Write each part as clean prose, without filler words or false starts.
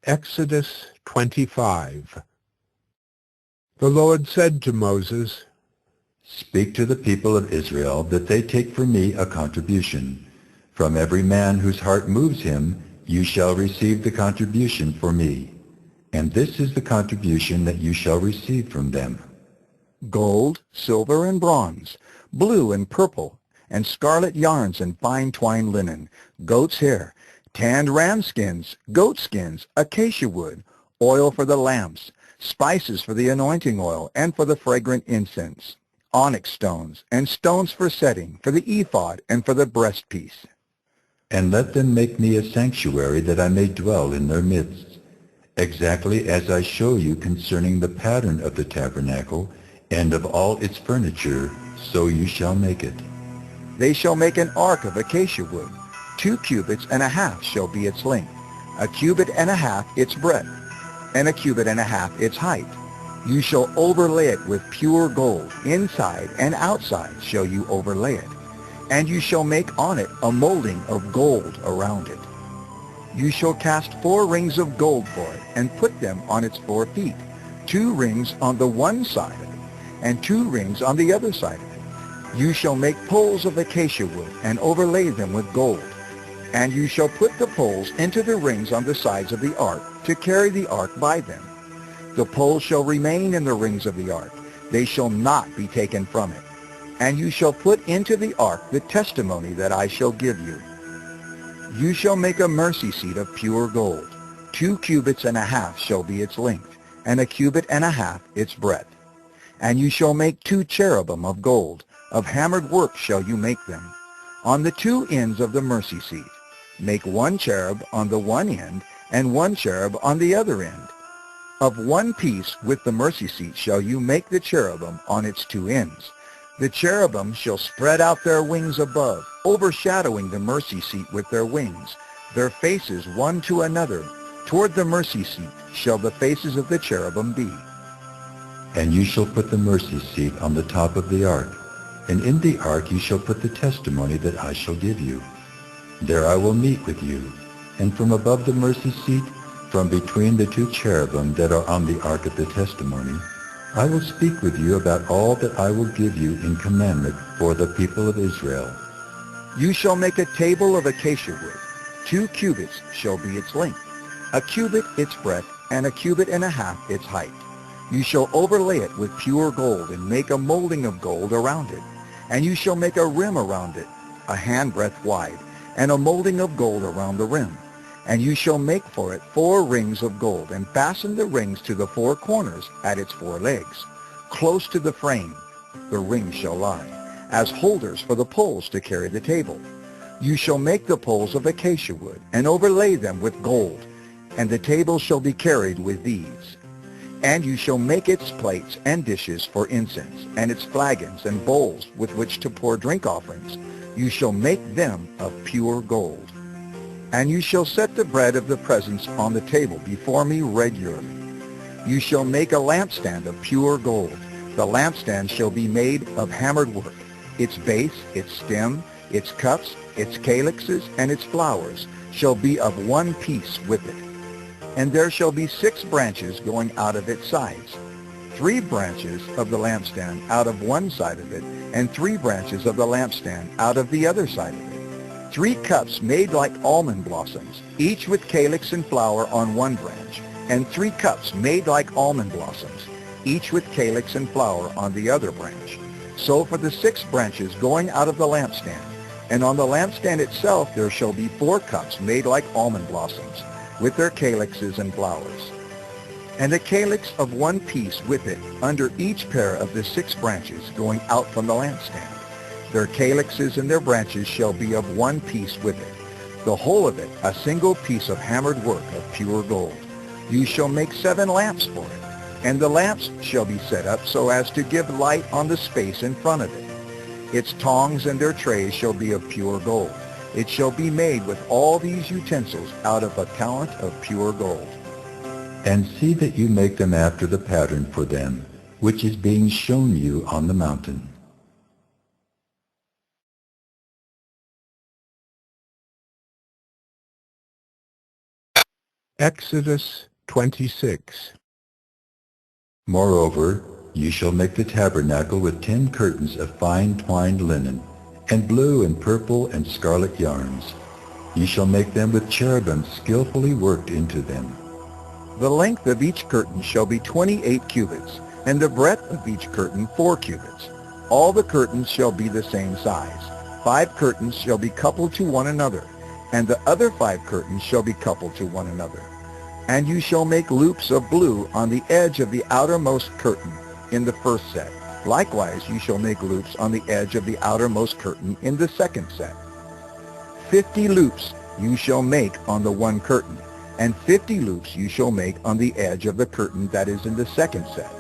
Exodus 25. The Lord said to Moses, Speak to the people of Israel that they take for me a contribution. From every man whose heart moves him, you shall receive the contribution for me. And this is the contribution that you shall receive from them. Gold, silver, and bronze, blue and purple, and scarlet yarns and fine twined linen, goat's hair, tanned ram skins, goat skins, acacia wood, oil for the lamps, spices for the anointing oil and for the fragrant incense, onyx stones, and stones for setting, for the ephod and for the breastpiece. And let them make me a sanctuary that I may dwell in their midst, exactly as I show you concerning the pattern of the tabernacle and of all its furniture, so you shall make it. They shall make an ark of acacia wood. 2 cubits and a half shall be its length, 1 cubit and a half its breadth, and 1 cubit and a half its height. You shall overlay it with pure gold. Inside and outside shall you overlay it. And you shall make on it a molding of gold around it. You shall cast 4 rings of gold for it, and put them on its 4 feet, 2 rings on the one side of it, and 2 rings on the other side of it. You shall make poles of acacia wood, and overlay them with gold. And you shall put the poles into the rings on the sides of the ark, to carry the ark by them. The poles shall remain in the rings of the ark. They shall not be taken from it. And you shall put into the ark the testimony that I shall give you. You shall make a mercy seat of pure gold. 2 cubits and a half shall be its length, and 1 cubit and a half its breadth. And you shall make 2 cherubim of gold. Of hammered work shall you make them. On the 2 ends of the mercy seat, make 1 cherub on the one end, and 1 cherub on the other end. Of one piece with the mercy seat shall you make the cherubim on its 2 ends. The cherubim shall spread out their wings above, overshadowing the mercy seat with their wings, their faces one to another. Toward the mercy seat shall the faces of the cherubim be. And you shall put the mercy seat on the top of the ark, and in the ark you shall put the testimony that I shall give you. There I will meet with you, and from above the mercy seat, from between the 2 cherubim that are on the ark of the testimony, I will speak with you about all that I will give you in commandment for the people of Israel. You shall make a table of acacia wood. 2 cubits shall be its length, 1 cubit its breadth, and 1 cubit and a half its height. You shall overlay it with pure gold, and make a molding of gold around it. And you shall make a rim around it, a handbreadth wide, and a molding of gold around the rim. And you shall make for it 4 rings of gold, and fasten the rings to the 4 corners at its 4 legs. Close to the frame the rings shall lie, as holders for the poles to carry the table. You shall make the poles of acacia wood, and overlay them with gold, and the table shall be carried with these. And you shall make its plates and dishes for incense, and its flagons and bowls with which to pour drink offerings. You shall make them of pure gold. And you shall set the bread of the presence on the table before me regularly. You shall make a lampstand of pure gold. The lampstand shall be made of hammered work. Its base, its stem, its cups, its calyxes, and its flowers shall be of one piece with it. And there shall be 6 branches going out of its sides, 3 branches of the lampstand out of one side of it, and 3 branches of the lampstand out of the other side of it. 3 cups made like almond blossoms, each with calyx and flower on one branch, and 3 cups made like almond blossoms, each with calyx and flower on the other branch. So for the 6 branches going out of the lampstand, and on the lampstand itself there shall be 4 cups made like almond blossoms, with their calyxes and flowers. And a calyx of one piece with it under each pair of the 6 branches going out from the lampstand. Their calyxes and their branches shall be of one piece with it, the whole of it a single piece of hammered work of pure gold. You shall make 7 lamps for it, and the lamps shall be set up so as to give light on the space in front of it. Its tongs and their trays shall be of pure gold. It shall be made with all these utensils out of a talent of pure gold. And see that you make them after the pattern for them, which is being shown you on the mountain. Exodus 26. Moreover, you shall make the tabernacle with 10 curtains of fine twined linen, and blue and purple and scarlet yarns. You shall make them with cherubim skillfully worked into them. The length of each curtain shall be 28 cubits, and the breadth of each curtain 4 cubits. All the curtains shall be the same size. 5 curtains shall be coupled to one another, and the other 5 curtains shall be coupled to one another. And you shall make loops of blue on the edge of the outermost curtain in the first set. Likewise you shall make loops on the edge of the outermost curtain in the second set. 50 loops you shall make on the one curtain, and 50 loops you shall make on the edge of the curtain that is in the second set.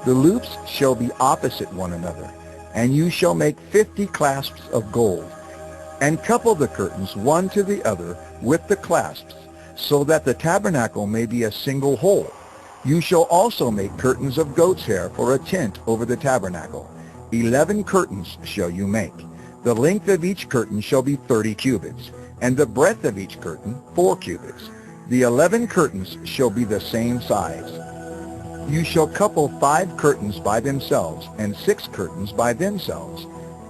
The loops shall be opposite one another, and you shall make 50 clasps of gold, and couple the curtains one to the other with the clasps, so that the tabernacle may be a single whole. You shall also make curtains of goat's hair for a tent over the tabernacle. 11 curtains shall you make. The length of each curtain shall be 30 cubits, and the breadth of each curtain 4 cubits. The 11 curtains shall be the same size. You shall couple 5 curtains by themselves, and 6 curtains by themselves.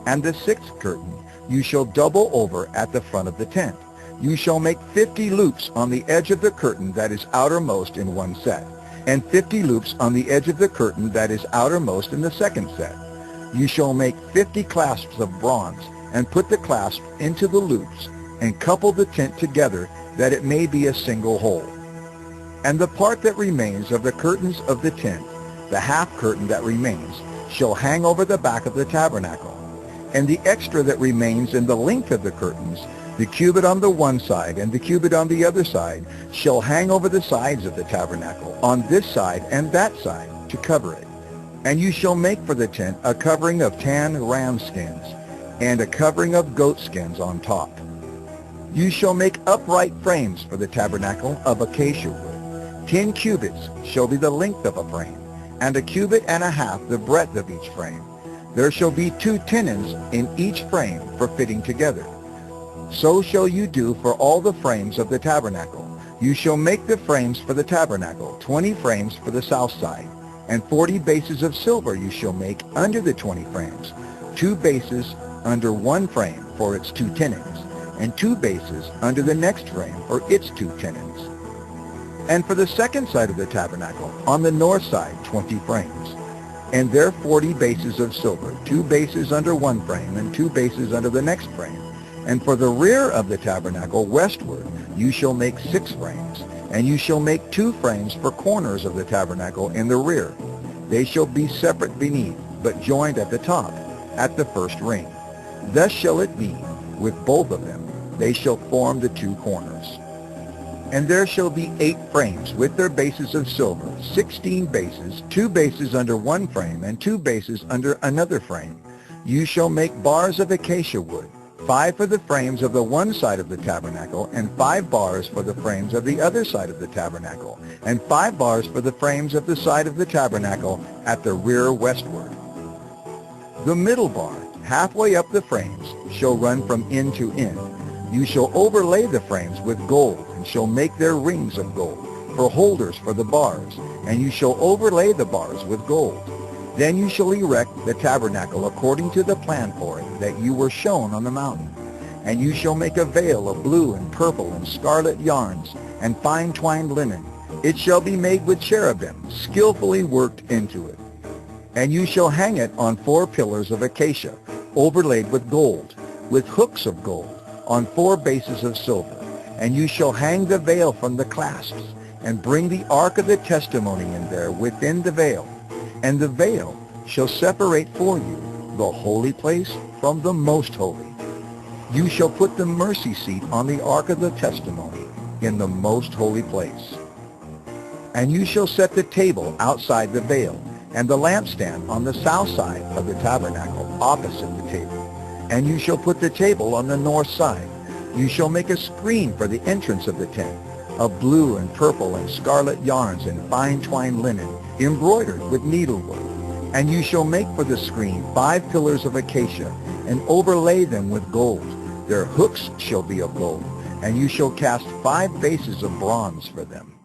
And the 6th curtain you shall double over at the front of the tent. You shall make 50 loops on the edge of the curtain that is outermost in one set, and 50 loops on the edge of the curtain that is outermost in the second set. You shall make 50 clasps of bronze, and put the clasp into the loops, and couple the tent together, that it may be a single whole. And the part that remains of the curtains of the tent, the half curtain that remains, shall hang over the back of the tabernacle. And the extra that remains in the length of the curtains, the cubit on the one side and the cubit on the other side, shall hang over the sides of the tabernacle, on this side and that side, to cover it. And you shall make for the tent a covering of tan ram skins, and a covering of goat skins on top. You shall make upright frames for the tabernacle of acacia wood. 10 cubits shall be the length of a frame, and a cubit and a half the breadth of each frame. There shall be 2 tenons in each frame for fitting together. So shall you do for all the frames of the tabernacle. You shall make the frames for the tabernacle, 20 frames for the south side, and 40 bases of silver you shall make under the 20 frames, 2 bases under one frame for its 2 tenons, and 2 bases under the next frame for its 2 tenons. And for the second side of the tabernacle, on the north side, 20 frames, and there 40 bases of silver, 2 bases under one frame, and 2 bases under the next frame. And for the rear of the tabernacle westward, you shall make 6 frames, and you shall make 2 frames for corners of the tabernacle in the rear. They shall be separate beneath, but joined at the top, at the first ring. Thus shall it be with both of them. They shall form the 2 corners. And there shall be 8 frames with their bases of silver, 16 bases, 2 bases under one frame, and 2 bases under another frame. You shall make bars of acacia wood, 5 for the frames of the one side of the tabernacle, and 5 bars for the frames of the other side of the tabernacle, and 5 bars for the frames of the side of the tabernacle at the rear westward. The middle bar, halfway up the frames, shall run from end to end. You shall overlay the frames with gold, and shall make their rings of gold, for holders for the bars, and you shall overlay the bars with gold. Then you shall erect the tabernacle according to the plan for it that you were shown on the mountain. And you shall make a veil of blue and purple and scarlet yarns and fine twined linen. It shall be made with cherubim, skillfully worked into it. And you shall hang it on 4 pillars of acacia, overlaid with gold, with hooks of gold, on 4 bases of silver. And you shall hang the veil from the clasps, and bring the ark of the testimony in there within the veil. And the veil shall separate for you the holy place from the most holy. You shall put the mercy seat on the ark of the testimony in the most holy place. And you shall set the table outside the veil, and the lampstand on the south side of the tabernacle opposite the table. And you shall put the table on the north side. You shall make a screen for the entrance of the tent, of blue and purple and scarlet yarns and fine twined linen, embroidered with needlework. And you shall make for the screen 5 pillars of acacia, and overlay them with gold. Their hooks shall be of gold, and you shall cast 5 bases of bronze for them.